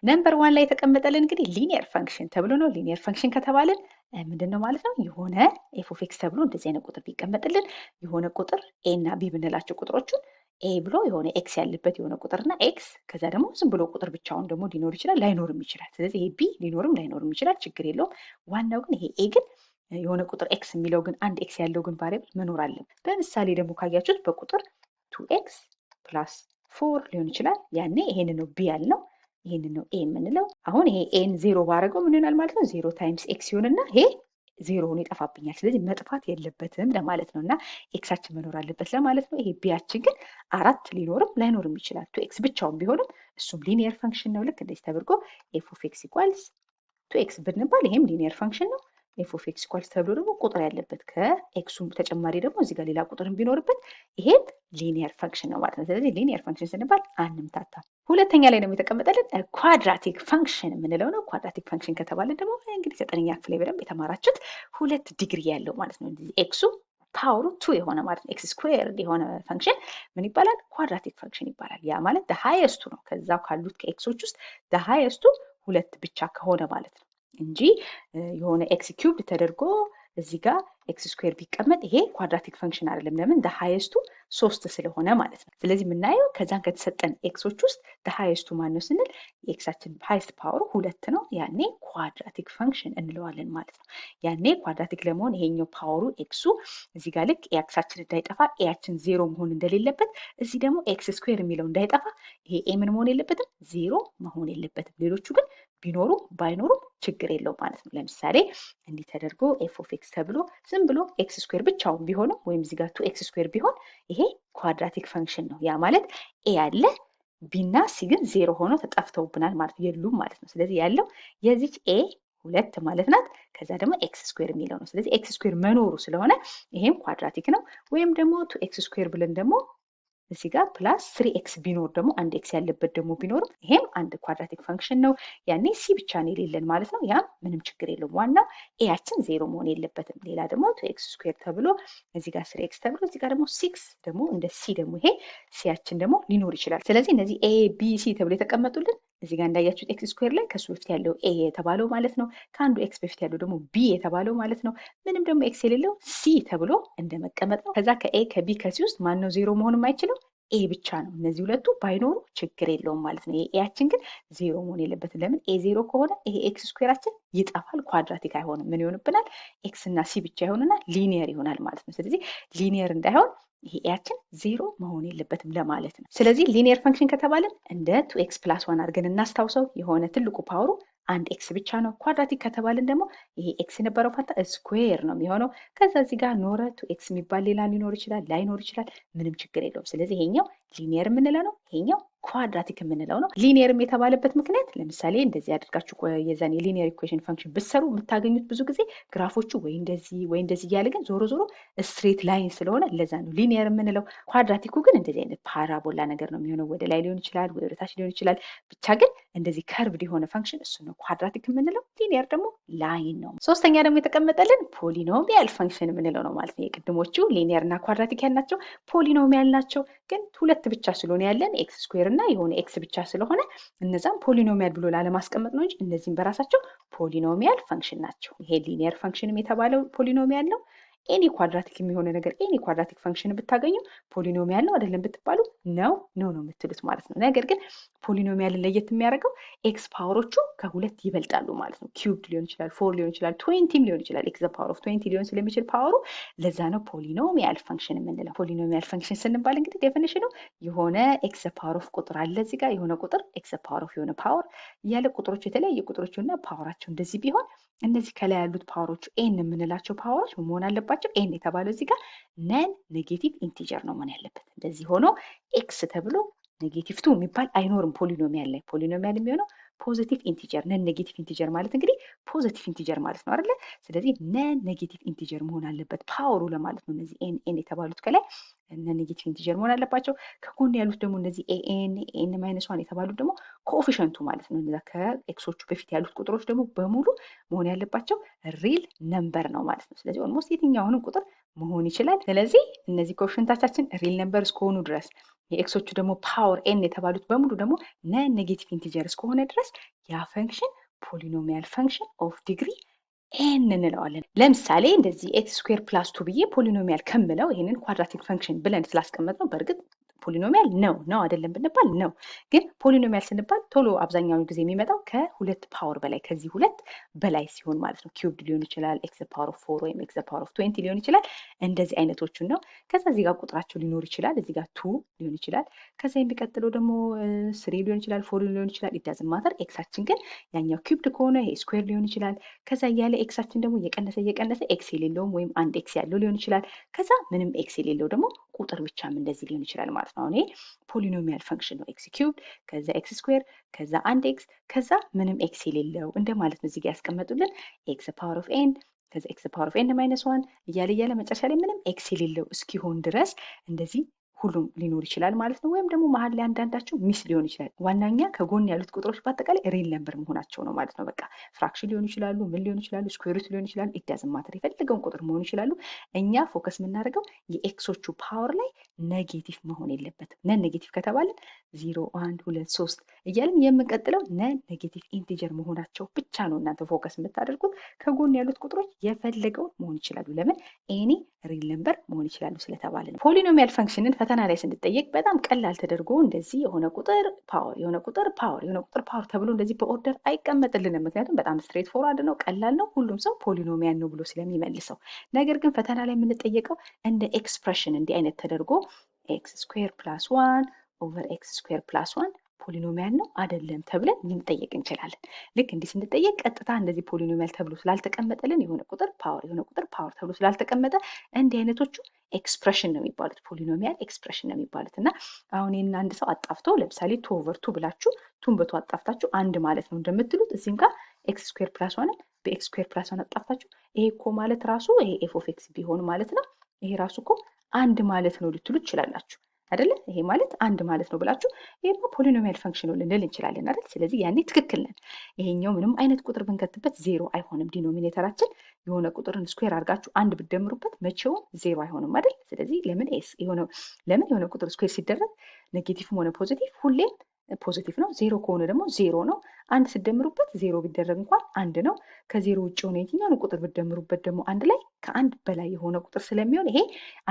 ነምበር 1 ላይ የተቀመጠልን እንግዲህ ሊኒየር ፈንክሽን ተብሎ ነው። ሊኒየር ፈንክሽን ከተባለን ምንድነው ማለት ነው? የሆነ ኤፍ ኦፍ ኤክስ ተብሎ እንደዚህ አይነት ቁጥር ቢቀመጥልን የሆነ ቁጥር ኤ እና ቢ ብንላቸው ቁጥሮቹን ኤ ብሎ የሆነ ኤክስ ያለበት የሆነ ቁጥርና ኤክስ ከዛ ደግሞ ዝም ብሎ ቁጥር ብቻውን ደግሞ ሊኖር ይችላል ላይኖርም ይችላል። ስለዚህ ይሄ ቢ ሊኖርም ላይኖርም ይችላል፣ ችግር የለውም። ዋናው ግን ይሄ ኤ ግን የሆነ ቁጥር ኤክስ የሚለው ግን አንድ ኤክስ ያለው ግን ቫሪያብል መኖር አለበት። በምሳሌ ደግሞ ካያችሁት በቁጥር 2x + 4 ሊሆን ይችላል። ያኔ ይሄንን ነው ቢ ያልነው፣ ይሄንን ነው ኤ የምንለው። አሁን ይሄ ኤን 0 ባረገው ምን ይሆናል ማለት ነው? 0 ታይምስ ኤክስ ይሆንና ይሄ 0 ሆኖ ይጠፋብኛል። ስለዚህ መጥፋት የለበትም ለማለት ነው እና ኤክሳችን መኖር አለበት ለማለት ነው። ይሄ ቢያችን ግን 4 ሊኖርም ላይኖርም ይችላል። 2x ብቻውን ቢሆንም እሱም ሊኒየር ፈንክሽን ነው። ልክ እንደዚህ ተደርጎ ኤፍ ኦፍ ኤክስ ኢኳልስ 2x ብንባል ይሄም ሊኒየር ፈንክሽን ነው። ኤፍ ኦፍ ኤክስ ኢኳልስ ተብሎ ደግሞ ቁጥር ያለበት ከኤክሱ ተጨማሪ ደግሞ እዚህ ጋር ሌላ ቁጥርን ቢኖርበት ይሄም ሊኒየር ፈንክሽን ነው ማለት ነው። ስለዚህ ሊኒየር ፈንክሽን ስንባል አንምታታ። ሁለተኛ ላይ ደግሞ የተቀመጠልን ኳድራቲክ ፈንክሽን የምንለው ነው። ኳድራቲክ ፈንክሽን ከተባለ ደግሞ እንግዲህ 9ኛ ክፍል ላይ በደንብ የተማራችሁት 2 ዲግሪ ያለው ማለት ነው። ኤክሱ ፓወሩ 2 የሆነ ማለት ነው። ኤክስ ስኩዌርድ የሆነ ፈንክሽን ምን ይባላል? ኳድራቲክ ፈንክሽን ይባላል። ያ ማለት ሃይስቱ ነው። ከዛው ካሉት ከኤክሶች ውስጥ ሃይስቱ 2 ብቻ ከሆነ ማለት ነው እንጂ የሆነ ኤክስ ኪዩብድ ተደርጎ እዚህ ጋር ኤክስ ስኩዌር ቢቀመጥ ይሄ ኳድራቲክ ፈንክሽን አይደለም። ለምን? ሃይስቱ 3 ስለሆነ ማለት ነው። ስለዚህ የምናየው ከዛን ከተሰጠን ኤክሶች ውስጥ ሃይስቱ ማን ነው ስንል የኤክሳችን ሃይስት ፓወሩ 2 ነው። ያኔ ኳድራቲክ ፈንክሽን እንለዋለን ማለት ነው። ያኔ ኳድራቲክ ለመሆን ይሄኛው ፓወሩ ኤክሱ እዚህ ጋር ልክ ኤክሳችን እንዳይጠፋ ኤያችን 0 መሆን እንደሌለበት እዚህ ደግሞ ኤክስ ስኩዌር የሚለው እንዳይጠፋ ይሄ ኤ ምን መሆን የለበትም? 0 መሆን የለበትም። ሌሎቹ ግን ቢኖሩ ባይኖሩ ችግር የለው ማለት ነው። ለምሳሌ እንዲህ ተደርጎ ኤፍ ኦፍ ኤክስ ተብሎ ዝም ብሎ ኤክስ ስኩዌር ብቻውን ቢሆንም ወይም እዚህ ጋር 2x ስኩዌር ቢሆን ይሄ ኳድራቲክ ፈንክሽን ነው። ያ ማለት ኤ ያለ ቢና ሲ ግን 0 ሆኖ ተጠፍተውብናል ማለት የሉም ማለት ነው። ስለዚህ ያለው የዚች ኤ 2 ማለት ናት። ከዛ ደግሞ ኤክስ ስኩዌር የሚለው ነው። ስለዚህ ኤክስ ስኩዌር መኖሩ ስለሆነ ይሄም ኳድራቲክ ነው። ወይም ደግሞ 2x ስኩዌር ብለን ደግሞ እዚህ ጋር ፕላስ 3x ቢኖር ደግሞ አንድ ኤክስ ያለበት ደግሞ ቢኖርም ይሄም አንድ ኳድራቲክ ፈንክሽን ነው። ያኔ ሲ ብቻ ነው የሌለን ማለት ነው። ያም ምንም ችግር የለውም። ዋናው ኤያችን 0 መሆን የለበትም። ሌላ ደግሞ 2x ስኩዌር ተብሎ እዚህ ጋር 3x ተብሎ እዚህ ጋር ደግሞ 6 ደግሞ እንደ ሲ ደግሞ ይሄ ሲያችን ደግሞ ሊኖር ይችላል። ስለዚህ እነዚህ ኤ ቢ ሲ ተብሎ የተቀመጡልን እዚህ ጋር እንዳያችሁት ኤክስ ስኩዌር ላይ ከሱ በፊት ያለው ኤ የተባለው ማለት ነው። ከአንዱ ኤክስ በፊት ያለው ደግሞ ቢ የተባለው ማለት ነው። ምንም ደግሞ ኤክስ የሌለው ሲ ተብሎ እንደመቀመጥ ነው። ከዛ ከኤ ከቢ ከሲ ውስጥ ማን ነው 0 መሆን የማይችለው? ኤ ብቻ ነው። እነዚህ ሁለቱ ባይኖሩ ችግር የለውም ማለት ነው። ኤያችን ግን 0 መሆን የለበትም። ለምን? ኤ 0 ከሆነ ይሄ ኤክስ ስኩዌራችን ይጠፋል፣ ኳድራቲክ አይሆንም። ምን ይሆንብናል? ኤክስ እና ሲ ብቻ ይሆንና ሊኒየር ይሆናል ማለት ነው። ስለዚህ ሊኒየር እንዳይሆን ይሄ ኤያችን 0 መሆን የለበትም ለማለት ነው። ስለዚህ ሊኒየር ፈንክሽን ከተባለን እንደ 2x + 1 አድርገን እናስታውሰው። የሆነ ትልቁ ፓወሩ አንድ ኤክስ ብቻ ነው። ኳድራቲክ ከተባለን ደግሞ ይሄ ኤክስ የነበረው ፋንታ ስኩዌር ነው የሚሆነው። ከዛ እዚህ ጋር ኖረ 2x የሚባል ሌላ ሊኖር ይችላል፣ ላይኖር ይችላል። ምንም ችግር የለውም። ስለዚህ ይሄኛው ሊኒየር የምንለው ነው፣ ይሄኛው ኳድራቲክ የምንለው ነው። ሊኒየርም የተባለበት ምክንያት ለምሳሌ እንደዚህ አድርጋችሁ የዛን የሊኒየር ኢኩዌሽን ፈንክሽን ብትሰሩ የምታገኙት ብዙ ጊዜ ግራፎቹ ወይ እንደዚህ እያለ ግን ዞሮ ዞሮ ስትሬት ላይን ስለሆነ ለዛ ነው ሊኒየር የምንለው። ኳድራቲኩ ግን እንደዚህ አይነት ፓራቦላ ነገር ነው የሚሆነው። ወደ ላይ ሊሆን ይችላል፣ ወደ ታች ሊሆን ይችላል። ብቻ ግን እንደዚህ ከርቭድ የሆነ ፈንክሽን እሱ ነው ኳድራቲክ የምንለው። ሊኒየር ደግሞ ላይን ነው። ሶስተኛ ደግሞ የተቀመጠልን ፖሊኖሚያል ፈንክሽን የምንለው ነው ማለት ነው። የቅድሞቹ ሊኒየር እና ኳድራቲክ ያልናቸው ፖሊኖሚያል ናቸው። ግን 2 ብቻ ስለሆነ ያለን ኤክስ ስኩዌር እና የሆነ ኤክስ ብቻ ስለሆነ እነዛም ፖሊኖሚያል ብሎ ላለማስቀመጥ ነው እንጂ እነዚህም በራሳቸው ፖሊኖሚያል ፈንክሽን ናቸው። ይሄ ሊኒየር ፈንክሽንም የተባለው ፖሊኖሚያል ነው። ኤኒ ኳድራቲክ የሚሆነ ነገር ኤኒ ኳድራቲክ ፈንክሽን ብታገኙ ፖሊኖሚያል ነው አይደለም ብትባሉ ነው የምትሉት ማለት ነው። ነገር ግን ፖሊኖሚያልን ለየት የሚያደርገው ኤክስ ፓወሮቹ ከ2 ይበልጣሉ ማለት ነው። ኪዩብድ ሊሆን ይችላል፣ 4 ሊሆን ይችላል፣ 20 ሊሆን ይችላል። ኤክስ ፓወር ኦፍ 20 ሊሆን ስለሚችል ፓወሩ ለዛ ነው ፖሊኖሚያል ፈንክሽን የምንለው። ፖሊኖሚያል ፈንክሽን ስንባል እንግዲህ ዴፊኒሽኑ የሆነ ኤክስ ፓወር ኦፍ ቁጥር አለ እዚህ ጋር የሆነ ቁጥር ኤክስ ፓወር ኦፍ የሆነ ፓወር እያለ ቁጥሮች የተለያየ ቁጥሮች እና ፓወራቸው እንደዚህ ቢሆን እነዚህ ከላይ ያሉት ፓወሮቹ ኤን የምንላቸው ፓወሮች መሆን አለባቸው። ኤን የተባለው እዚህ ጋር ነን ኔጌቲቭ ኢንቲጀር ነው መሆን ያለበት። እንደዚህ ሆኖ ኤክስ ተብሎ ኔጌቲቭ 2 የሚባል አይኖርም ፖሊኖሚያል ላይ። ፖሊኖሚያል የሚሆነው ፖዚቲቭ ኢንቲጀር ነን ኔጌቲቭ ኢንቲጀር ማለት እንግዲህ ፖዚቲቭ ኢንቲጀር ማለት ነው አይደለ? ስለዚህ ነን ኔጌቲቭ ኢንቲጀር መሆን አለበት ፓወሩ ለማለት ነው። እነዚህ ኤን የተባሉት ከላይ ነን ኔጌቲቭ ኢንቲጀር መሆን አለባቸው። ከጎን ያሉት ደግሞ እነዚህ ኤን ማይነስ 1 የተባሉት ደግሞ ኮኤፊሽንቱ ማለት ነው። እነዛ ከኤክሶቹ በፊት ያሉት ቁጥሮች ደግሞ በሙሉ መሆን ያለባቸው ሪል ነምበር ነው ማለት ነው። ስለዚህ ኦልሞስት የትኛውንም ቁጥር መሆን ይችላል። ስለዚህ እነዚህ ኮኤፊሽንታችን ሪል ነምበር እስከሆኑ ድረስ የኤክሶቹ ደግሞ ፓወር ኤን የተባሉት በሙሉ ደግሞ ነን ኔጌቲቭ ኢንቲጀር እስከሆነ ድረስ ያ ፈንክሽን ፖሊኖሚያል ፈንክሽን ኦፍ ዲግሪ ኤን እንለዋለን። ለምሳሌ እንደዚህ ኤክስ ስኩዌር ፕላስ 2 ብዬ ፖሊኖሚያል ከምለው ይሄንን ኳድራቲክ ፈንክሽን ብለን ስላስቀመጥ ነው። በእርግጥ ፖሊኖሚያል ነው አይደለም ብንባል ነው። ግን ፖሊኖሚያል ስንባል ቶሎ አብዛኛውን ጊዜ የሚመጣው ከሁለት ፓወር በላይ ከዚህ ሁለት በላይ ሲሆን ማለት ነው። ኪዩብድ ሊሆን ይችላል፣ ኤክስ ፓወር ኦፍ 4 ወይም ኤክስ ፓወር ኦፍ 20 ሊሆን ይችላል። እንደዚህ አይነቶቹን ነው። ከዛ እዚህ ጋር ቁጥራቸው ሊኖር ይችላል። እዚህ ጋር 2 ሊሆን ይችላል። ከዛ የሚቀጥለው ደግሞ 3 ሊሆን ይችላል፣ 4 ሊሆን ይችላል። ኢት ማተር። ኤክሳችን ግን ያኛው ኪዩብድ ከሆነ ይሄ ስኩዌር ሊሆን ይችላል። ከዛ እያለ ኤክሳችን ደግሞ እየቀነሰ ኤክስ የሌለውም ወይም አንድ ኤክስ ያለው ሊሆን ይችላል። ከዛ ምንም ኤክስ የሌለው ደግሞ ቁጥር ብቻም እንደዚህ ሊሆን ይችላል ማለት ነው። አሁን ይሄ ፖሊኖሚያል ፈንክሽን ነው። ኤክስ ኪዩብ ከዛ ኤክስ ስኩዌር ከዛ አንድ ኤክስ ከዛ ምንም ኤክስ የሌለው እንደማለት ነው። እዚህ ጋር ያስቀመጡልን ኤክስ ፓወር ኦፍ ኤን ከዛ ኤክስ ፓወር ኦፍ ኤን ማይነስ 1 እያለ መጨረሻ ላይ ምንም ኤክስ የሌለው እስኪሆን ድረስ እንደዚህ ሁሉም ሊኖር ይችላል ማለት ነው። ወይም ደግሞ መሀል ላይ አንዳንዳቸው ሚስ ሊሆን ይችላል። ዋናኛ ከጎን ያሉት ቁጥሮች በአጠቃላይ ሪል ነምበር መሆናቸው ነው ማለት ነው። በቃ ፍራክሽን ሊሆኑ ይችላሉ፣ ምን ሊሆኑ ይችላሉ፣ ስኩዌር ሩት ሊሆኑ ይችላሉ። ኢት ዳዝንት ማተር የፈለገውን ቁጥር መሆኑ ይችላሉ። እኛ ፎከስ የምናደርገው የኤክሶቹ ፓወር ላይ ኔጌቲቭ መሆን የለበትም። ነን ኔጌቲቭ ከተባለን 0 1 2 3 እያልን የምንቀጥለው ነን ኔጌቲቭ ኢንቲጀር መሆናቸው ብቻ ነው እናንተ ፎከስ የምታደርጉት። ከጎን ያሉት ቁጥሮች የፈለገውን መሆን ይችላሉ። ለምን ኤኒ ሪል ነምበር መሆን ይችላሉ ስለተባለ ነው። ፖሊኖሚያል ፈንክሽንን ፈተና ላይ ስንጠየቅ በጣም ቀላል ተደርጎ እንደዚህ የሆነ ቁጥር ፓወር የሆነ ቁጥር ፓወር ተብሎ እንደዚህ በኦርደር አይቀመጥልንም። ምክንያቱም በጣም ስትሬት ፎርዋርድ ነው፣ ቀላል ነው። ሁሉም ሰው ፖሊኖሚያል ነው ብሎ ስለሚመልሰው። ነገር ግን ፈተና ላይ የምንጠየቀው እንደ ኤክስፕሬሽን እንዲህ አይነት ተደርጎ ኤክስ ስኩዌር ፕላስ 1 ኦቨር ኤክስ ስኩዌር ፕላስ 1 ፖሊኖሚያል ነው አይደለም ተብለን ልንጠየቅ እንችላለን። ልክ እንዲህ ስንጠየቅ ቀጥታ እንደዚህ ፖሊኖሚያል ተብሎ ስላልተቀመጠልን የሆነ ቁጥር ፓወር ተብሎ ስላልተቀመጠ እንዲህ አይነቶቹ ኤክስፕሬሽን ነው የሚባሉት፣ ፖሊኖሚያል ኤክስፕሬሽን ነው የሚባሉት። እና አሁን ይህን አንድ ሰው አጣፍቶ ለምሳሌ 2 ኦቨር 2 ብላችሁ 2ን በ2 አጣፍታችሁ አንድ ማለት ነው እንደምትሉት እዚህም ጋር ኤክስ ስኩዌር ፕላስ 1ን በኤክስ ስኩዌር ፕላስ 1 አጣፍታችሁ ይሄ እኮ ማለት ራሱ ይሄ ኤፍ ኦፍ ኤክስ ቢሆን ማለት ነው ይሄ ራሱ እኮ አንድ ማለት ነው ልትሉ ትችላላችሁ አይደለ? ይሄ ማለት አንድ ማለት ነው ብላችሁ ይሄማ ፖሊኖሚያል ፈንክሽን ነው ልንል እንችላለን አይደል? ስለዚህ ያኔ ትክክል ነን። ይሄኛው ምንም አይነት ቁጥር ብንከትበት ዜሮ አይሆንም። ዲኖሚኔተራችን የሆነ ቁጥርን ስኩዌር አድርጋችሁ አንድ ብትደምሩበት መቼውም ዜሮ አይሆንም አይደል? ስለዚህ ለምን የሆነ ቁጥር ስኩዌር ሲደረግ ኔጌቲቭም ሆነ ፖዚቲቭ ሁሌም ፖዚቲቭ ነው። ዜሮ ከሆነ ደግሞ ዜሮ ነው። አንድ ስደምሩበት ዜሮ ቢደረግ እንኳን አንድ ነው። ከዜሮ ውጭ የሆነ የትኛውን ቁጥር ብትደምሩበት ደግሞ አንድ ላይ ከአንድ በላይ የሆነ ቁጥር ስለሚሆን ይሄ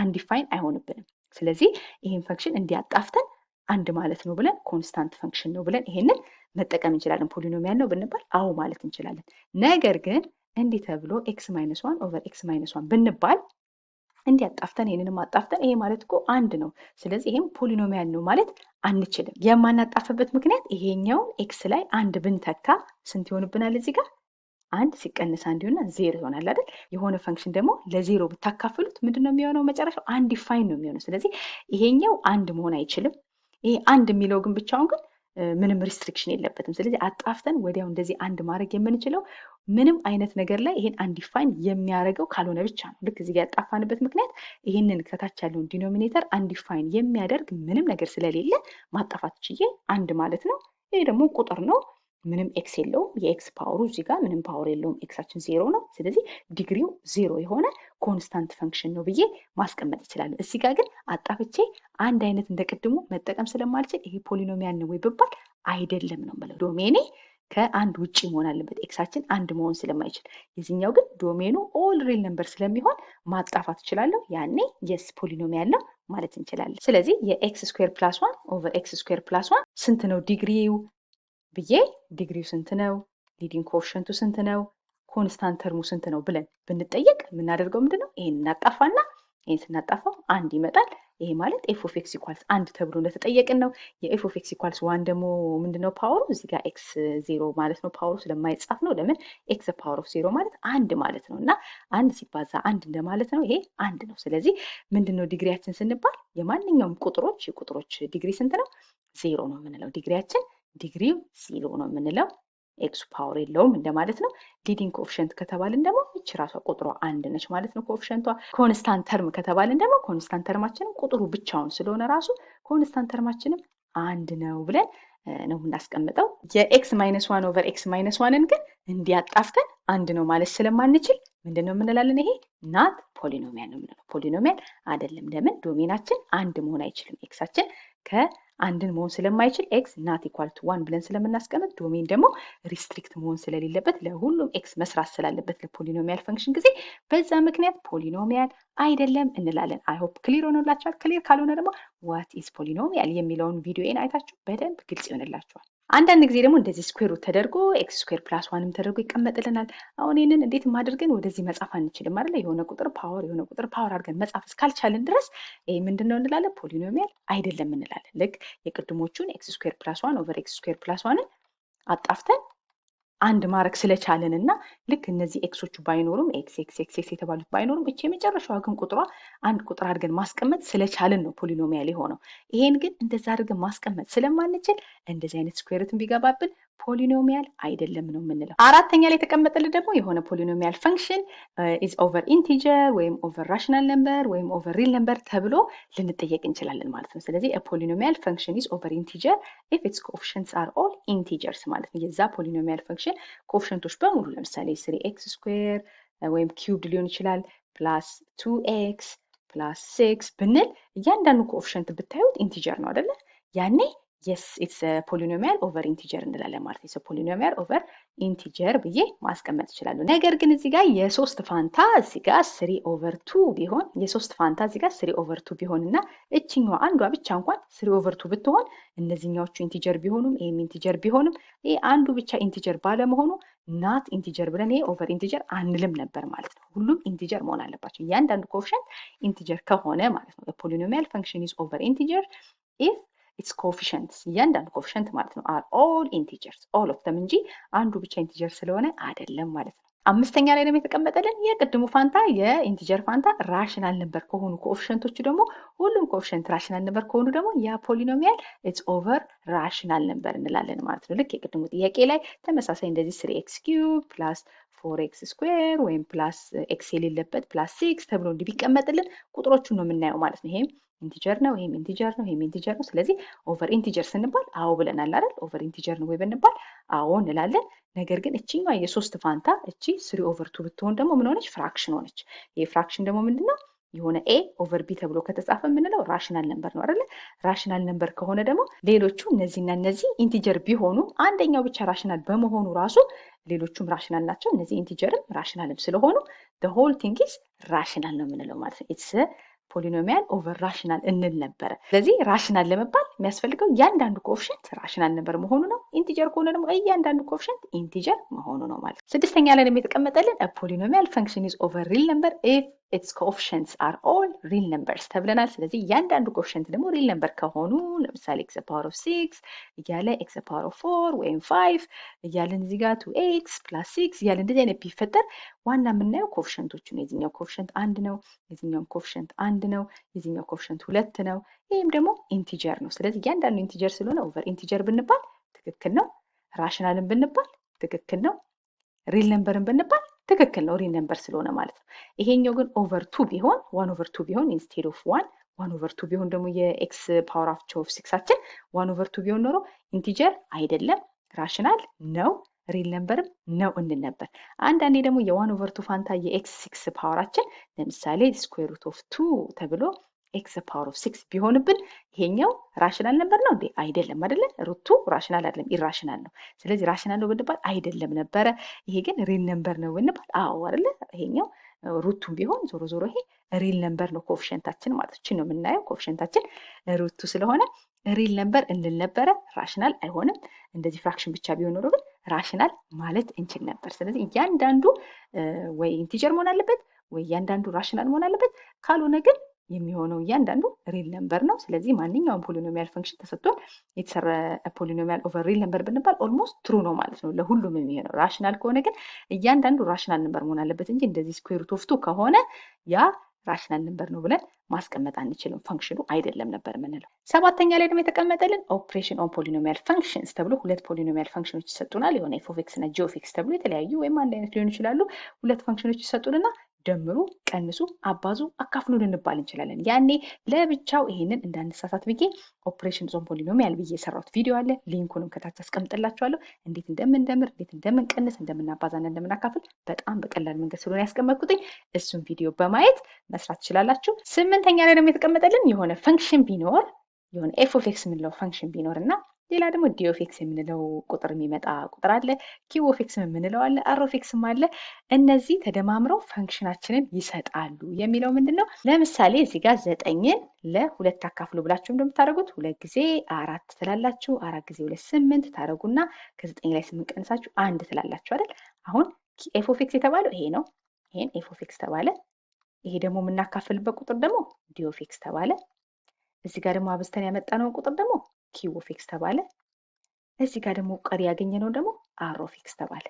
አንዲፋይን አይሆንብንም። ስለዚህ ይህን ፈንክሽን እንዲያጣፍተን አንድ ማለት ነው ብለን ኮንስታንት ፈንክሽን ነው ብለን ይሄንን መጠቀም እንችላለን። ፖሊኖሚያል ነው ብንባል አዎ ማለት እንችላለን። ነገር ግን እንዲህ ተብሎ ኤክስ ማይነስ 1 ኦቨር ኤክስ ማይነስ 1 ብንባል እንዲያጣፍተን ይሄንንም አጣፍተን ይሄ ማለት እኮ አንድ ነው። ስለዚህ ይሄም ፖሊኖሚያል ነው ማለት አንችልም። የማናጣፍበት ምክንያት ይሄኛውን ኤክስ ላይ አንድ ብንተካ ስንት ይሆንብናል? እዚህ ጋር አንድ ሲቀንስ አንድ ይሆናል ዜሮ ይሆናል አይደል? የሆነ ፈንክሽን ደግሞ ለዜሮ ብታካፍሉት ምንድነው የሚሆነው? መጨረሻው አንዲፋይን ነው የሚሆነው። ስለዚህ ይሄኛው አንድ መሆን አይችልም። ይሄ አንድ የሚለው ግን ብቻውን ግን ምንም ሪስትሪክሽን የለበትም። ስለዚህ አጣፍተን ወዲያው እንደዚህ አንድ ማድረግ የምንችለው ምንም አይነት ነገር ላይ ይሄን አንዲፋይን የሚያደርገው ካልሆነ ብቻ ነው። ልክ እዚህ ጋር ያጣፋንበት ምክንያት ይሄንን ከታች ያለውን ዲኖሚኔተር አንዲፋይን የሚያደርግ ምንም ነገር ስለሌለ ማጣፋት ችዬ አንድ ማለት ነው። ይሄ ደግሞ ቁጥር ነው፣ ምንም ኤክስ የለውም። የኤክስ ፓወሩ እዚህ ጋር ምንም ፓወር የለውም። ኤክሳችን ዜሮ ነው። ስለዚህ ዲግሪው ዜሮ የሆነ ኮንስታንት ፈንክሽን ነው ብዬ ማስቀመጥ ይችላል። እዚህ ጋር ግን አጣፍቼ አንድ አይነት እንደቅድሙ መጠቀም ስለማልችል ይሄ ፖሊኖሚያል ነው ወይ ብባል አይደለም ነው የምለው። ዶሜኔ ከአንድ ውጪ መሆን አለበት፣ ኤክሳችን አንድ መሆን ስለማይችል። የዚህኛው ግን ዶሜኑ ኦል ሪል ነምበር ስለሚሆን ማጣፋት እችላለሁ። ያኔ የስ ፖሊኖሚያል ነው ማለት እንችላለን። ስለዚህ የኤክስ ስኩዌር ፕላስ 1 ኦቨር ኤክስ ስኩዌር ፕላስ 1 ስንት ነው ዲግሪው ብዬ ዲግሪው ስንት ነው፣ ሊዲንግ ኮኤፊሽንቱ ስንት ነው፣ ኮንስታንት ተርሙ ስንት ነው ብለን ብንጠየቅ የምናደርገው ምንድነው? ይሄን እናጣፋና ይሄን ስናጣፋው አንድ ይመጣል። ይሄ ማለት ኤፍ ኦፍ ኤክስ ኢኳልስ አንድ ተብሎ እንደተጠየቅን ነው። የኤፍ ኦፍ ኤክስ ኢኳልስ 1 ደግሞ ምንድነው ፓወሩ? እዚህ ጋር ኤክስ 0 ማለት ነው። ፓወሩ ስለማይጻፍ ነው። ለምን ኤክስ ፓወር ኦፍ 0 ማለት አንድ ማለት ነው እና አንድ ሲባዛ አንድ እንደማለት ነው። ይሄ አንድ ነው። ስለዚህ ምንድነው ዲግሪያችን ስንባል የማንኛውም የቁጥሮች ዲግሪ ስንት ነው? 0 ነው የምንለው። ዲግሪያችን ዲግሪው 0 ነው የምንለው። ኤክሱ ፓወር የለውም እንደማለት ነው። ሊዲንግ ኮኤፊሽንት ከተባልን ደግሞ እቺ ራሷ ቁጥሯ አንድ ነች ማለት ነው ኮኤፊሽንቷ። ኮንስታንት ተርም ከተባልን ደግሞ ኮንስታንት ተርማችንም ቁጥሩ ብቻውን ስለሆነ ራሱ ኮንስታንት ተርማችንም አንድ ነው ብለን ነው የምናስቀምጠው። የኤክስ ማይነስ 1 ኦቨር ኤክስ ማይነስ 1ን ግን እንዲያጣፍተን አንድ ነው ማለት ስለማንችል ምንድነው የምንላለን? ይሄ ናት ፖሊኖሚያል ነው የምንለው። ፖሊኖሚያል አይደለም። ለምን? ዶሜናችን አንድ መሆን አይችልም። ኤክሳችን አንድን መሆን ስለማይችል ኤክስ ናት ኢኳል ቱ 1 ብለን ስለምናስቀምጥ ዶሜን ደግሞ ሪስትሪክት መሆን ስለሌለበት ለሁሉም ኤክስ መስራት ስላለበት ለፖሊኖሚያል ፈንክሽን ጊዜ በዛ ምክንያት ፖሊኖሚያል አይደለም እንላለን። አይ ሆፕ ክሊር ሆኖላችኋል። ክሊር ካልሆነ ደግሞ ዋት ኢዝ ፖሊኖሚያል የሚለውን ቪዲዮን አይታችሁ በደንብ ግልጽ ይሆንላችኋል። አንዳንድ ጊዜ ደግሞ እንደዚህ ስኩዌር ሩት ተደርጎ ኤክስ ስኩዌር ፕላስ ዋንም ተደርጎ ይቀመጥልናል። አሁን ይህንን እንዴት አድርገን ወደዚህ መጻፍ አንችልም አይደለ? የሆነ ቁጥር ፓወር አድርገን መጻፍ እስካልቻልን ድረስ ይሄ ምንድነው እንላለን? ፖሊኖሚያል አይደለም እንላለን። ልክ የቅድሞቹን ኤክስ ስኩዌር ፕላስ ዋን ኦቨር ኤክስ ስኩዌር ፕላስ ዋንን አጣፍተን አንድ ማድረግ ስለቻለን እና ልክ እነዚህ ኤክሶቹ ባይኖሩም ኤክስ የተባሉት ባይኖሩም እቺ የመጨረሻዋ ግን ቁጥሯ አንድ ቁጥር አድርገን ማስቀመጥ ስለቻለን ነው ፖሊኖሚያል የሆነው። ይሄን ግን እንደዛ አድርገን ማስቀመጥ ስለማንችል እንደዚህ አይነት ስኩዌርትን ቢገባብን ፖሊኖሚያል አይደለም ነው የምንለው። አራተኛ ላይ የተቀመጠልን ደግሞ የሆነ ፖሊኖሚያል ፈንክሽን ኢዝ ኦቨር ኢንቲጀር ወይም ኦቨር ራሽናል ነምበር ወይም ኦቨር ሪል ነምበር ተብሎ ልንጠየቅ እንችላለን ማለት ነው። ስለዚህ ፖሊኖሚያል ፈንክሽን ኢዝ ኦቨር ኢንቲጀር ኢፍ ኢትስ ኮኤፊሽንትስ አር ኦል ኢንቲጀርስ ማለት ነው። የዛ ፖሊኖሚያል ፈንክሽን ኮኤፊሽንቶች በሙሉ ለምሳሌ 3x ስኩዌር ወይም ኪዩብድ ሊሆን ይችላል ፕላስ 2x ፕላስ 6 ብንል እያንዳንዱ ኮኤፊሽንት ብታዩት ኢንቲጀር ነው አይደለ? ያኔ yes it's a polynomial over integer እንላለን ማለት ነው። polynomial over integer ብዬ ማስቀመጥ ይችላል። ነገር ግን እዚህ ጋር የሶስት ፋንታ እዚህ ጋር 3/2 ቢሆን የሶስት ፋንታ እዚህ ጋር 3/2 ቢሆንና እቺኛዋ አንዷ ብቻ እንኳን 3/2 ብትሆን እነዚህኛዎቹ ኢንቲጀር ቢሆኑም ይሄም ኢንቲጀር ቢሆንም ይሄ አንዱ ብቻ ኢንቲጀር ባለመሆኑ ናት ኢንቲጀር ብለን ይሄ ኦቨር ኢንቲጀር አንልም ነበር ማለት ነው። ሁሉም ኢንቲጀር መሆን አለባቸው። እያንዳንዱ ኮኤፊሽንት ኢንቲጀር ከሆነ ማለት ነው። polynomial function is over integer if its coefficients እያንዳንዱ ኮኤፊሽንት ማለት ነው are all integers all of them እንጂ አንዱ ብቻ ኢንቲጀር ስለሆነ አይደለም ማለት ነው። አምስተኛ ላይ ደግሞ የተቀመጠልን የቅድሙ ፋንታ የኢንቲጀር ፋንታ ራሽናል ነበር ከሆኑ ኮኤፊሽንቶቹ ደግሞ ሁሉም ኮኤፊሽንት ራሽናል ነበር ከሆኑ ደግሞ ያ ፖሊኖሚያል ኢትስ ኦቨር ራሽናል ነበር እንላለን ማለት ነው። ልክ የቅድሙ ጥያቄ ላይ ተመሳሳይ እንደዚህ 3x ኪዩብ ፕላስ 4x ስኩዌር ወይም ፕላስ ኤክስ የሌለበት ፕላስ 6 ተብሎ እንዲህ ቢቀመጥልን ቁጥሮቹን ነው የምናየው ማለት ነው። ይሄም ኢንቲጀር ነው፣ ይሄም ኢንቲጀር ነው፣ ይሄም ኢንቲጀር ነው። ስለዚህ ኦቨር ኢንቲጀር ስንባል አዎ ብለናል አይደል? ኦቨር ኢንቲጀር ነው ወይ ብንባል አዎ እንላለን። ነገር ግን እቺኛዋ የሶስት ፋንታ እቺ 3/2 ብትሆን ደግሞ ምን ሆነች? ፍራክሽን ሆነች። ይሄ ፍራክሽን ደግሞ ምንድነው? የሆነ ኤ ኦቨር ቢ ተብሎ ከተጻፈ የምንለው ራሽናል ነምበር ነው አይደለ? ራሽናል ነምበር ከሆነ ደግሞ ሌሎቹ እነዚህና እነዚህ ኢንቲጀር ቢሆኑ አንደኛው ብቻ ራሽናል በመሆኑ ራሱ ሌሎቹም ራሽናል ናቸው። እነዚህ ኢንቲጀርም ራሽናልም ስለሆኑ the whole thing is ራሽናል ነው የምንለው ማለት ነው። it's ፖሊኖሚያል ኦቨር ራሽናል እንል ነበረ። ስለዚህ ራሽናል ለመባል የሚያስፈልገው እያንዳንዱ ኮኤፊሽንት ራሽናል ነበር መሆኑ ነው። ኢንቲጀር ከሆነ ደግሞ እያንዳንዱ ኮኤፊሽንት ኢንቲጀር መሆኑ ነው ማለት ነው። ስድስተኛ ላይ ደግሞ የተቀመጠልን ፖሊኖሚያል ፈንክሽን ኢዝ ኦቨር ሪል ነምበር ኢፍ its coefficients are all real numbers ተብለናል። ስለዚህ እያንዳንዱ ኮኤፊሽንት ደግሞ ሪል ነምበር ከሆኑ ለምሳሌ x power of 6 እያለ x power of 4 ወይም 5 እያለን እዚህ ጋር 2x plus 6 እያለን እንደዚህ አይነት ቢፈጠር ዋና የምናየው ኮኤፊሽንቶቹ ነው። የዚህኛው ኮኤፊሽንት 1 ነው፣ የዚህኛው ኮኤፊሽንት 1 ነው፣ የዚህኛው ኮኤፊሽንት 2 ነው፣ ይሄም ደግሞ ኢንቲጀር ነው። ስለዚህ እያንዳንዱ ኢንቲጀር ስለሆነ ኦቨር ኢንቲጀር ብንባል ትክክል ነው። ራሽናልን ብንባል ትክክል ነው። ሪል ነምበርን ብንባል ትክክል ነው። ሪል ነምበር ስለሆነ ማለት ነው። ይሄኛው ግን ኦቨር 2 ቢሆን 1/2 ቢሆን ኢንስቴድ ኦፍ 1/2 ቢሆን ደግሞ የኤክስ ፓወር ኦፍ 6 1/2 ቢሆን ኖሮ ኢንቲጀር አይደለም፣ ራሽናል ነው፣ ሪል ነምበርም ነው እንል ነበር። አንዳንዴ ደግሞ የ1/2 ፋንታ የኤክስ 6 ፓወራችን ለምሳሌ ስኩዌር ሩት ኦፍ 2 ተብሎ ኤክስ ፓወር ኦፍ 6 ቢሆንብን ይሄኛው ራሽናል ነበር ነው እንዴ? አይደለም አይደለ? ሩቱ ራሽናል አይደለም ኢራሽናል ነው። ስለዚህ ራሽናል ነው ብንባል አይደለም ነበረ። ይሄ ግን ሪል ነምበር ነው ብንባል አዎ አይደለ? ይሄኛው ሩቱም ቢሆን ዞሮ ዞሮ ይሄ ሪል ነምበር ነው ኮኤፊሽንታችን ማለት ነው የምናየው። ኮኤፊሽንታችን ሩቱ ስለሆነ ሪል ነምበር እንል ነበረ። ራሽናል አይሆንም። እንደዚህ ፍራክሽን ብቻ ቢሆን ኖሮ ግን ራሽናል ማለት እንችል ነበር። ስለዚህ እያንዳንዱ ወይ ኢንቲጀር መሆን አለበት ወይ እያንዳንዱ ራሽናል መሆን አለበት። ካልሆነ ግን የሚሆነው እያንዳንዱ ሪል ነምበር ነው። ስለዚህ ማንኛውም ፖሊኖሚያል ፈንክሽን ተሰጥቶን የተሰራ ፖሊኖሚያል ኦቨር ሪል ነምበር ብንባል ኦልሞስት ትሩ ነው ማለት ነው ለሁሉም የሚሆነው። ራሽናል ከሆነ ግን እያንዳንዱ ራሽናል ነምበር መሆን አለበት እንጂ እንደዚህ ስኩዌር ሩት ኦፍ 2 ከሆነ ያ ራሽናል ነምበር ነው ብለን ማስቀመጥ አንችልም። ፈንክሽኑ አይደለም ነበር የምንለው። ሰባተኛ ላይ ደግሞ የተቀመጠልን ኦፕሬሽን ኦን ፖሊኖሚያል ፈንክሽንስ ተብሎ ሁለት ፖሊኖሚያል ፈንክሽኖች ይሰጡናል። የሆነ ኤፍ ኦፍ ኤክስ እና ጂ ኦፍ ኤክስ ተብሎ የተለያዩ ወይም አንድ አይነት ሊሆኑ ይችላሉ። ሁለት ፈንክሽኖች ይሰጡንና ደምሩ፣ ቀንሱ፣ አባዙ፣ አካፍሉ ልንባል እንችላለን። ያኔ ለብቻው ይሄንን እንዳንሳሳት ብዬ ኦፕሬሽን ኦን ፖሊኖሚያል ብዬ የሰራሁት ቪዲዮ አለ። ሊንኩንም ከታች አስቀምጥላችኋለሁ። እንዴት እንደምንደምር፣ እንዴት እንደምንቀንስ፣ እንደምናባዛና እንደምናካፍል በጣም በቀላል መንገድ ስለሆነ ያስቀመጥኩትኝ እሱን ቪዲዮ በማየት መስራት ትችላላችሁ። ስምንተኛ ላይ ደግሞ የተቀመጠልን የሆነ ፈንክሽን ቢኖር የሆነ ኤፍ ኦፍ ኤክስ የምንለው ፈንክሽን ቢኖርና ሌላ ደግሞ ዲ ኦፍ ኤክስ የምንለው ቁጥር የሚመጣ ቁጥር አለ። ኪው ኦፍ ኤክስ የምንለው አለ። አር ኦፍ ኤክስም አለ። እነዚህ ተደማምረው ፈንክሽናችንን ይሰጣሉ የሚለው ምንድን ነው? ለምሳሌ እዚህ ጋር 9ን ለ2 አካፍሉ ብላችሁ እንደምታደርጉት 2 ጊዜ 4 ትላላችሁ። 4 ጊዜ 2 8 ታደርጉና ከ9 ላይ 8 ቀንሳችሁ 1 ትላላችሁ አይደል? አሁን ኤፍ ኦፍ ኤክስ የተባለው ይሄ ነው። ይሄን ኤፍ ኦፍ ኤክስ ተባለ። ይሄ ደግሞ የምናካፍልበት ቁጥር ደግሞ ዲ ኦፍ ኤክስ ተባለ። እዚህ ጋር ደግሞ አብዝተን ያመጣነውን ቁጥር ደግሞ ኪው ኦፍ ኤክስ ተባለ። እዚህ ጋር ደግሞ ቀሪ ያገኘነው ደግሞ አር ኦፍ ኤክስ ተባለ።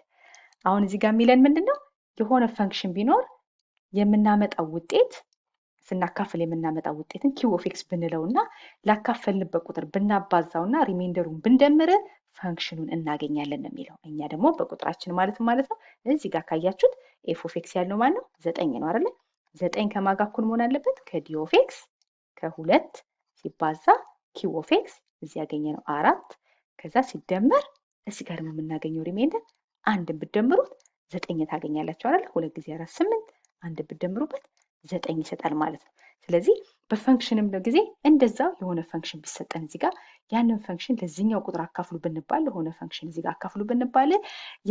አሁን እዚህ ጋር የሚለን ምንድን ነው? የሆነ ፈንክሽን ቢኖር የምናመጣው ውጤት ስናካፍል የምናመጣው ውጤትን ኪው ኦፍ ኤክስ ብንለው እና ላካፈልንበት ቁጥር ብናባዛውና ሪሜንደሩን ብንደምር ፈንክሽኑን እናገኛለን ነው የሚለው። እኛ ደግሞ በቁጥራችን ማለት ነው። እዚህ ጋር ካያችሁት ኤፍ ኦፍ ኤክስ ያልነው ማለት ነው 9 ነው አይደለ? 9 ከማጋ እኩል መሆን አለበት ከዲ ኦፍ ኤክስ ከ2 ሲባዛ ኪው ኦፍ ኤክስ እዚህ ያገኘነው 4 ከዛ ሲደመር እዚህ ጋር ደግሞ የምናገኘው ሪሜንደር አንድን ብትደምሩት 9 ታገኛላችሁ አይደል? 2 ጊዜ 4 8 አንድ ብትደምሩበት 9 ይሰጣል ማለት ነው። ስለዚህ በፈንክሽንም ጊዜ እንደዛው የሆነ ፈንክሽን ቢሰጠን እዚህ ጋር ያንን ፈንክሽን ለዚህኛው ቁጥር አካፍሉ ብንባል ለሆነ ፈንክሽን እዚህ ጋር አካፍሉ ብንባል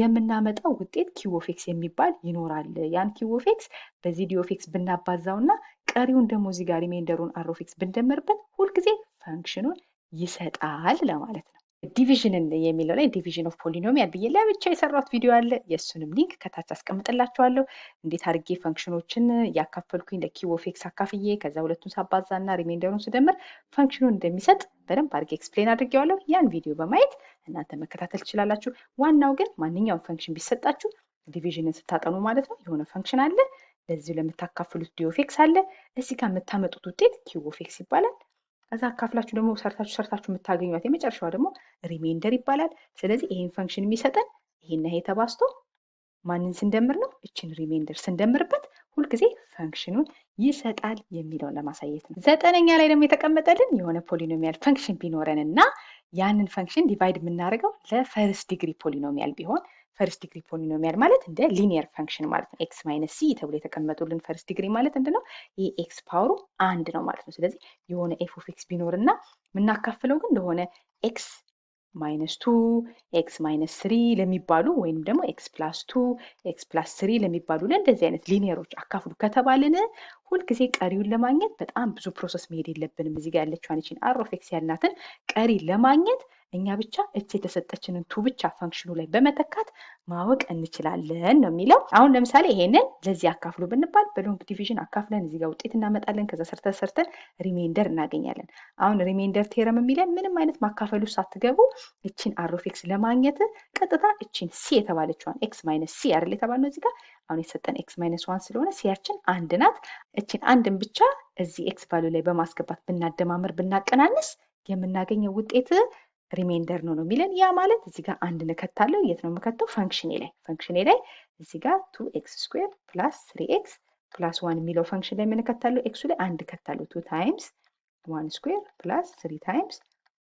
የምናመጣው ውጤት ኪው ኦፍ ኤክስ የሚባል ይኖራል። ያን ኪው ኦፍ ኤክስ በዚህ ዲ ኦፍ ኤክስ ብናባዛውና ቀሪውን ደግሞ እዚህ ጋር ሪሜንደሩን አር ኦፍ ኤክስ ብንደምርበት ሁልጊዜ ፈንክሽኑን ይሰጣል ለማለት ነው። ዲቪዥንን የሚለው ላይ ዲቪዥን ኦፍ ፖሊኖሚያል ብዬ ለብቻ የሰራሁት ቪዲዮ አለ። የእሱንም ሊንክ ከታች አስቀምጥላችኋለሁ። እንዴት አድርጌ ፈንክሽኖችን እያካፈልኩኝ ለኪው ኦፍ ኤክስ አካፍዬ ከዛ ሁለቱን ሳባዛ እና ሪሜንደሩን ስደምር ፈንክሽኑን እንደሚሰጥ በደንብ አድርጌ ኤክስፕሌን አድርጌዋለሁ። ያን ቪዲዮ በማየት እናንተ መከታተል ትችላላችሁ። ዋናው ግን ማንኛውም ፈንክሽን ቢሰጣችሁ ዲቪዥንን ስታጠኑ ማለት ነው የሆነ ፈንክሽን አለ፣ ለዚሁ ለምታካፍሉት ዲ ኦፍ ኤክስ አለ፣ እዚህ ጋር የምታመጡት ውጤት ኪው ኦፍ ኤክስ ይባላል። ከዛ አካፍላችሁ ደግሞ ሰርታችሁ የምታገኙት የመጨረሻዋ ደግሞ ሪሜንደር ይባላል። ስለዚህ ይሄን ፈንክሽን የሚሰጠን ይሄና ይሄ ተባዝቶ ማንን ስንደምር ነው? እችን ሪሜንደር ስንደምርበት ሁልጊዜ ፈንክሽኑን ይሰጣል የሚለውን ለማሳየት ነው። 9ኛ ላይ ደግሞ የተቀመጠልን የሆነ ፖሊኖሚያል ፈንክሽን ቢኖረን እና ያንን ፈንክሽን ዲቫይድ የምናደርገው ለፈርስት ዲግሪ ፖሊኖሚያል ቢሆን ፈርስት ዲግሪ ፖሊኖሚያል ማለት እንደ ሊኒየር ፈንክሽን ማለት ነው። ኤክስ ማይነስ ሲ ተብሎ የተቀመጡልን ፈርስት ዲግሪ ማለት ምንድነው? ይህ ኤክስ ፓወሩ 1 ነው ማለት ነው። ስለዚህ የሆነ ኤፍ ኦፍ ኤክስ ቢኖርና የምናካፍለው ግን ለሆነ ኤክስ ማይነስ 2 ኤክስ ማይነስ 3 ለሚባሉ ወይም ደግሞ ኤክስ ፕላስ 2 ኤክስ ፕላስ 3 ለሚባሉ ለእንደዚህ አይነት ሊኒየሮች አካፍሉ ከተባልን ሁልጊዜ ቀሪውን ለማግኘት በጣም ብዙ ፕሮሰስ መሄድ የለብንም። እዚህ ጋር ያለችዋን ይችን አር ኦፍ ኤክስ ያልናትን ቀሪ ለማግኘት እኛ ብቻ እች የተሰጠችንን ቱ ብቻ ፈንክሽኑ ላይ በመተካት ማወቅ እንችላለን ነው የሚለው። አሁን ለምሳሌ ይሄንን ለዚህ አካፍሉ ብንባል በሎንግ ዲቪዥን አካፍለን እዚህ ጋር ውጤት እናመጣለን። ከዛ ሰርተን ሪሜንደር እናገኛለን። አሁን ሪሜንደር ቴረም የሚለን ምንም አይነት ማካፈሉ ሳትገቡ እችን አር ኦፍ ኤክስ ለማግኘት ቀጥታ እችን ሲ የተባለችዋን ኤክስ ማይነስ ሲ አይደል የተባልነው እዚህ ጋር አሁን የተሰጠን ኤክስ ማይነስ 1 ስለሆነ ሲያችን 1 ናት። እችን አንድን ብቻ እዚህ ኤክስ ቫልዩ ላይ በማስገባት ብናደማምር ብናቀናንስ የምናገኘው ውጤት ሪሜንደር ነው የሚለን። ያ ማለት እዚህ ጋር አንድ እንከታለሁ። የት ነው የምከተው? ፈንክሽኔ ላይ እዚህ ጋር 2x ስኩዌር ፕላስ 3x ፕላስ 1 የሚለው ፈንክሽን ላይ የምንከታለሁ። ኤክሱ ላይ አንድ ከታለሁ 2 ታይምስ 1 ስኩዌር ፕላስ 3 ታይምስ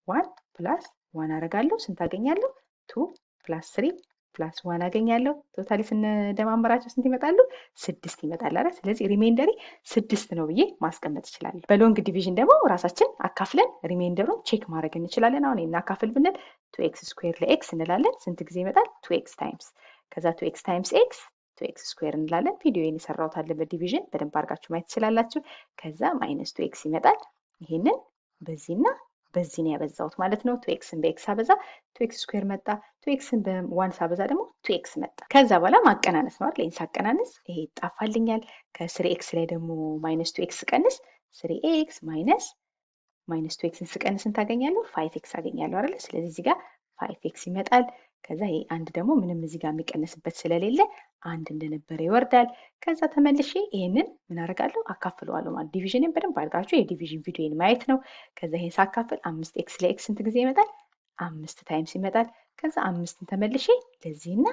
1 ፕላስ 1 አደርጋለሁ። ስንት አገኛለሁ? 2 ፕላስ 3 ፕላስ 1 አገኛለሁ። ቶታሊ ስንደማመራቸው ስንት ይመጣሉ? 6 ይመጣል አይደል? ስለዚህ ሪሜንደሪ 6 ነው ብዬ ማስቀመጥ እችላለሁ። በሎንግ ዲቪዥን ደግሞ ራሳችን አካፍለን ሪሜንደሩን ቼክ ማድረግ እንችላለን። አሁን እናካፍል ብንል 2x ስኩዌር ለኤክስ እንላለን። ስንት ጊዜ ይመጣል? 2x ታይምስ ከዛ 2x ታይምስ ኤክስ 2x ስኩዌር እንላለን። ቪዲዮዬን የሰራሁት አለ በዲቪዥን በደንብ አድርጋችሁ ማየት ትችላላችሁ። ከዛ ማይነስ 2x ይመጣል። ይሄንን በዚህና በዚህ ነው ያበዛሁት ማለት ነው። 2xን በኤክስ አበዛ 2x ስኩዌር መጣ። 2xን በ1 ሳበዛ ደግሞ 2x መጣ። ከዛ በኋላ ማቀናነስ ነው አይደል? ሳቀናነስ ይሄ ይጣፋልኛል። ከ3x ላይ ደግሞ ማይነስ 2x ቀንስ 3x ማይነስ 2xን ስቀንስ ታገኛለሁ 5x አገኛለሁ አይደል? ስለዚህ እዚህ ጋር 5x ይመጣል። ከዛ ይሄ አንድ ደግሞ ምንም እዚህ ጋር የሚቀንስበት ስለሌለ አንድ እንደነበረ ይወርዳል። ከዛ ተመልሼ ይሄንን ምን አደርጋለሁ? አካፍለዋለሁ ማለት ዲቪዥንን በደንብ አድርጋችሁ የዲቪዥን ቪዲዮን ማየት ነው። ከዛ ይሄን ሳካፍል 5x ለኤክስ ስንት ጊዜ ይመጣል? 5 ታይምስ ይመጣል። ከዛ 5ን ተመልሼ ለዚህና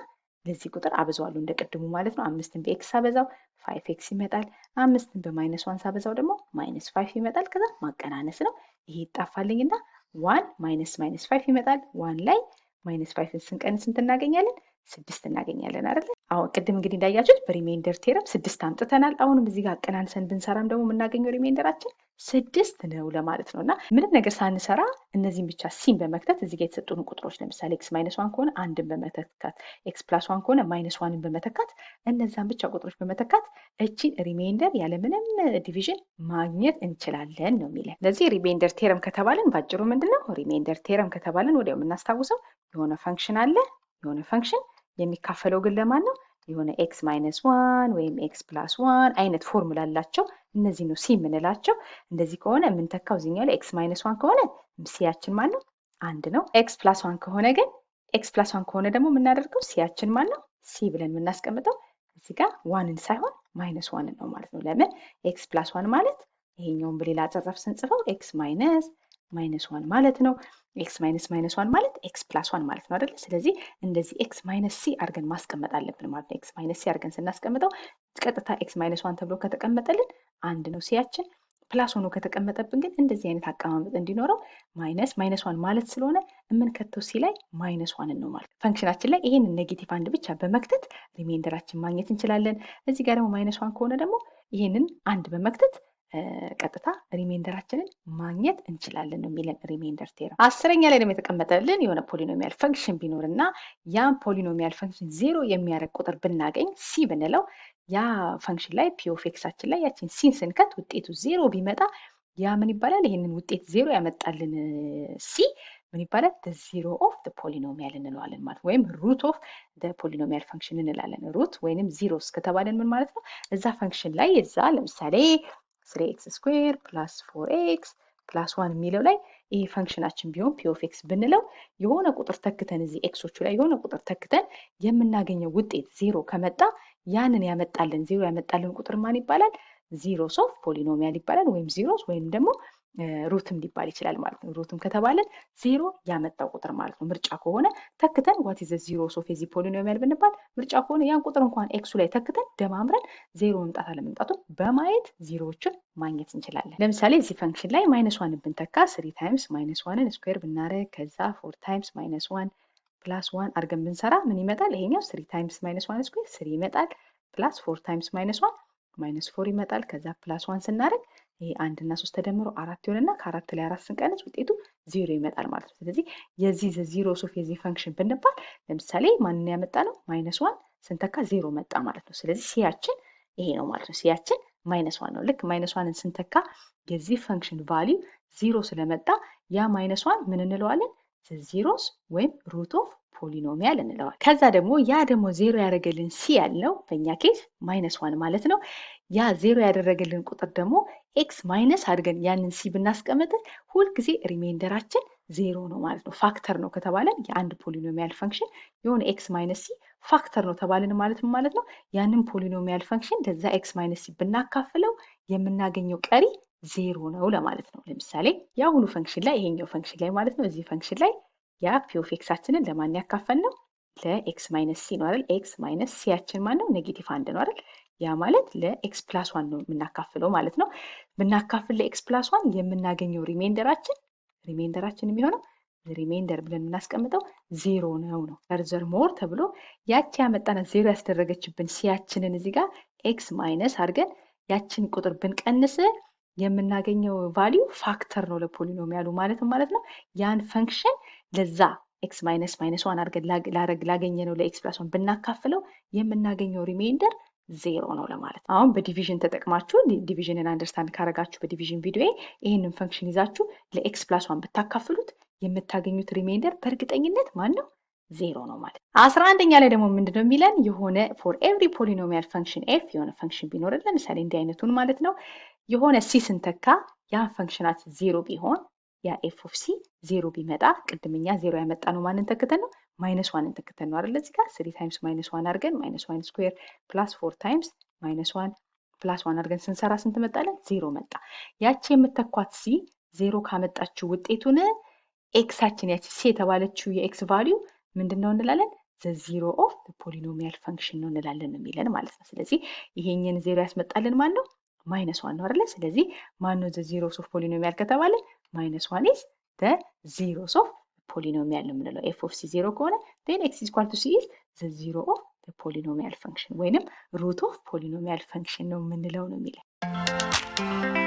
ለዚህ ቁጥር አበዛዋለሁ እንደ ቅድሙ ማለት ነው። 5ን በኤክስ አበዛው 5x ይመጣል። 5ን በማይነስ 1 ሳበዛው ደግሞ ማይነስ 5 ይመጣል። ከዛ ማቀናነስ ነው። ይሄ ይጣፋልኝና 1 ማይነስ 5 ይመጣል። 1 ላይ -5ን ስንቀንስ ስንት እናገኛለን? 6 እናገኛለን አይደል? አሁን ቅድም እንግዲህ እንዳያችሁት በሪሜይንደር ቴረም 6 አምጥተናል። አሁንም እዚህ ጋር አቀናንሰን ብንሰራም ደግሞ የምናገኘው ሪሜይንደራችን 6 ነው ለማለት ነው። እና ምንም ነገር ሳንሰራ እነዚህን ብቻ ሲን በመክተት እዚህ ጋር የተሰጡን ቁጥሮች ለምሳሌ x -1 ከሆነ አንድን በመተካት x +1 ከሆነ -1ን በመተካት እነዛን ብቻ ቁጥሮች በመተካት እቺን ሪሜይንደር ያለምንም ዲቪዥን ማግኘት እንችላለን ነው የሚለን። ስለዚህ ሪሜይንደር ቴረም ከተባለን ባጭሩ ምንድነው? ሪሜይንደር ቴረም ከተባለን ወዲያው የምናስታውሰው የሆነ ፈንክሽን አለ። የሆነ ፈንክሽን የሚካፈለው ግን ለማን ነው? የሆነ x -1 ወይም x +1 አይነት ፎርሙላ አላቸው። እነዚህ ነው ሲ የምንላቸው። እንደዚህ ከሆነ የምንተካው እዚህኛው ላይ x -1 ከሆነ ሲያችን ማን ነው? አንድ ነው። x +1 ከሆነ ግን x +1 ከሆነ ደግሞ የምናደርገው ሲያችን ማን ነው? ሲ ብለን የምናስቀምጠው እዚህ ጋር ዋንን ሳይሆን -1 ነው ማለት ነው። ለምን? x +1 ማለት ይሄኛውን በሌላ አጨራፍ ስንጽፈው x -1 ማለት ነው። x -1 ማለት x +1 ማለት ነው አይደል? ስለዚህ እንደዚህ x - c አድርገን ማስቀመጥ አለብን ማለት ነው። x - c አድርገን ስናስቀምጠው ቀጥታ x -1 ተብሎ ከተቀመጠልን አንድ ነው ሲያችን። ፕላስ ሆኖ ከተቀመጠብን ግን እንደዚህ አይነት አቀማመጥ እንዲኖረው -1 ማለት ስለሆነ የምንከተው ሲ ላይ -1 ነው ማለት ነው። ፈንክሽናችን ላይ ይሄንን ኔጌቲቭ አንድ ብቻ በመክተት ሪሜይንደራችን ማግኘት እንችላለን። እዚህ ጋር ደግሞ -1 ከሆነ ደግሞ ይሄንን አንድ በመክተት ቀጥታ ሪሜይንደራችንን ማግኘት እንችላለን ነው የሚለን ሪሜይንደር ቴረም። 10ኛ ላይ ደግሞ የተቀመጠልን የሆነ ፖሊኖሚያል ፈንክሽን ቢኖርና ያን ፖሊኖሚያል ፈንክሽን 0 የሚያደርግ ቁጥር ብናገኝ ሲ ብንለው ያ ፈንክሽን ላይ ፒ ኦፍ ኤክሳችን ላይ ያችን ሲን ስንከት ውጤቱ 0 ቢመጣ ያ ምን ይባላል? ይሄንን ውጤት 0 ያመጣልን ሲ ምን ይባላል? ዜሮ ኦፍ ፖሊኖሚያል እንለዋለን ማለት ወይም ሩት ኦፍ ፖሊኖሚያል ፈንክሽን እንላለን። ሩት ወይንም ዚሮስ ከተባለን ምን ማለት ነው? እዛ ፈንክሽን ላይ እዛ ለምሳሌ 3x ስኩዌር ፕላስ 4x ፕላስ 1 የሚለው ላይ ይሄ ፈንክሽናችን ቢሆን ፒ ኦፍ ኤክስ ብንለው የሆነ ቁጥር ተክተን እዚህ ኤክሶቹ ላይ የሆነ ቁጥር ተክተን የምናገኘው ውጤት 0 ከመጣ ያንን ያመጣልን 0 ያመጣልን ቁጥር ማን ይባላል? ዚሮስ ኦፍ ፖሊኖሚያል ይባላል። ወይም ዚሮስ ወይም ደግሞ ሩትም ሊባል ይችላል ማለት ነው። ሩትም ከተባለን 0 ያመጣው ቁጥር ማለት ነው። ምርጫ ከሆነ ተክተን ዋት ኢዝ ዘ ዚሮስ ኦፍ የዚህ ፖሊኖሚያል ብንባል ምርጫ ከሆነ ያን ቁጥር እንኳን ኤክሱ ላይ ተክተን ደማምረን 0 መምጣት አለመምጣቱን በማየት ዚሮዎችን ማግኘት እንችላለን። ለምሳሌ እዚህ ፈንክሽን ላይ -1ን ብንተካ 3 ታይምስ -1ን ስኩዌር ብናደርግ ከዛ 4 ታይምስ -1 ፕላስ 1 አድርገን ብንሰራ ምን ይመጣል? ይሄኛው 3 ታይምስ -1 ስኩዌር 3 ይመጣል። ፕላስ 4 ታይምስ -1 -4 ይመጣል። ከዛ ፕላስ 1 ስናደርግ ይሄ 1 እና 3 ተደምሮ 4 ይሆንና ከ4 ላይ 4 ስንቀንስ ውጤቱ 0 ይመጣል ማለት ነው። ስለዚህ የዚህ ዚሮስ ኦፍ የዚህ ፈንክሽን ብንባል ለምሳሌ ማንን ያመጣ ነው? -1 ስንተካ 0 መጣ ማለት ነው። ስለዚህ ሲያችን ይሄ ነው ማለት ነው። ሲያችን -1 ነው። ልክ -1ን ስንተካ የዚህ ፈንክሽን ቫልዩ 0 ስለመጣ ያ -1 ምን እንለዋለን? ዚሮስ ወይም ሩት ኦፍ ፖሊኖሚያል እንለዋለን። ከዛ ደግሞ ያ ደግሞ 0 ያደረገልን ሲ ያለው በእኛ ኬስ -1 ማለት ነው። ያ 0 ያደረገልን ቁጥር ደግሞ ኤክስ ማይነስ አድርገን ያንን ሲ ብናስቀምጥ ሁልጊዜ ሪሜይንደራችን 0 ነው ማለት ነው። ፋክተር ነው ከተባለን የአንድ ፖሊኖሚያል ፈንክሽን የሆነ ኤክስ ማይነስ ሲ ፋክተር ነው ተባልን ማለት ነው። ያንን ፖሊኖሚያል ፈንክሽን ለዛ ኤክስ ማይነስ ሲ ብናካፍለው የምናገኘው ቀሪ 0 ነው ለማለት ነው። ለምሳሌ የአሁኑ ፈንክሽን ላይ ይሄኛው ፈንክሽን ላይ ማለት ነው። እዚህ ፈንክሽን ላይ ያ ፒ ኦፍ ኤክሳችንን ለማን ያካፈል ነው? ለኤክስ ማይነስ ሲ ነው አይደል? ኤክስ ማይነስ ሲያችን ማን ነው? ኔጌቲቭ 1 ነው አይደል? ያ ማለት ለኤክስ ፕላስ 1 ነው የምናካፍለው ማለት ነው። ብናካፍል ለኤክስ ፕላስ 1 የምናገኘው ሪሜይንደራችን የሚሆነው ሪሜይንደር ብለን የምናስቀምጠው 0 ነው። ፈርዘር ሞር ተብሎ ያቺ ያመጣናት 0 ያስደረገችብን ሲያችንን እዚህ ጋር ኤክስ ማይነስ አድርገን ያችን ቁጥር ብንቀንስ የምናገኘው ቫልዩ ፋክተር ነው ለፖሊኖሚያሉ ማለት ነው። ያን ፈንክሽን ለዛ ኤክስ ማይነስ -1 አድርገን ላገኘነው ለኤክስ ፕላስ 1 ብናካፍለው የምናገኘው ሪሜይንደር 0 ነው ለማለት ነው። አሁን በዲቪዥን ተጠቅማችሁ ዲቪዥንን አንደርስታንድ ካረጋችሁ በዲቪዥን ቪዲዮ ይህንን ፈንክሽን ይዛችሁ ለኤክስ ፕላስ 1 ብታካፍሉት የምታገኙት ሪሜይንደር በእርግጠኝነት ማን ነው? 0 ነው ማለት ነው። 11ኛ ላይ ደግሞ ምንድነው የሚለን? የሆነ ፎር ኤቭሪ ፖሊኖሚያል ፈንክሽን ኤፍ የሆነ ፈንክሽን ቢኖር ለምሳሌ እንዲህ አይነቱን ማለት ነው የሆነ ሲ ስንተካ ያ ፈንክሽናት 0 ቢሆን ያ ኤፍ ኦፍ ሲ 0 ቢመጣ ቅድምኛ 0 ያመጣ ነው ማንን ተክተን ነው? -1ን ተክተን ነው አይደል? እዚህ ጋር 3 ታይምስ -1 አድርገን -1 ስኩዌር ፕላስ 4 ታይምስ -1 ፕላስ 1 አድርገን ስንሰራ ስንት መጣለን? 0 መጣ። ያቺ የምተኳት ሲ 0 ካመጣችው ውጤቱን ኤክሳችን ያቺ ሲ የተባለችው የኤክስ ቫልዩ ምንድነው እንላለን? ዜሮ ኦፍ ፖሊኖሚያል ፈንክሽን ነው እንላለን የሚለን ማለት ነው። ስለዚህ ይሄንን 0 ያስመጣልን ማን ነው? -1 ነው አይደል? ስለዚህ ማን ነው ዘ ዚሮስ ኦፍ ፖሊኖሚያል ከተባለ -1 ኢዝ ዘ ዚሮስ ኦፍ ፖሊኖሚያል ነው የምንለው። ኤፍ ኦፍ ሲ 0 ከሆነ ዜን ኤክስ ኢዝ ኢኳል ቱ ሲ ኢዝ ዘ ዚሮ ኦፍ ፖሊኖሚያል ፈንክሽን ወይንም ሩት ኦፍ ፖሊኖሚያል ፈንክሽን ነው የምንለው ነው የሚለው።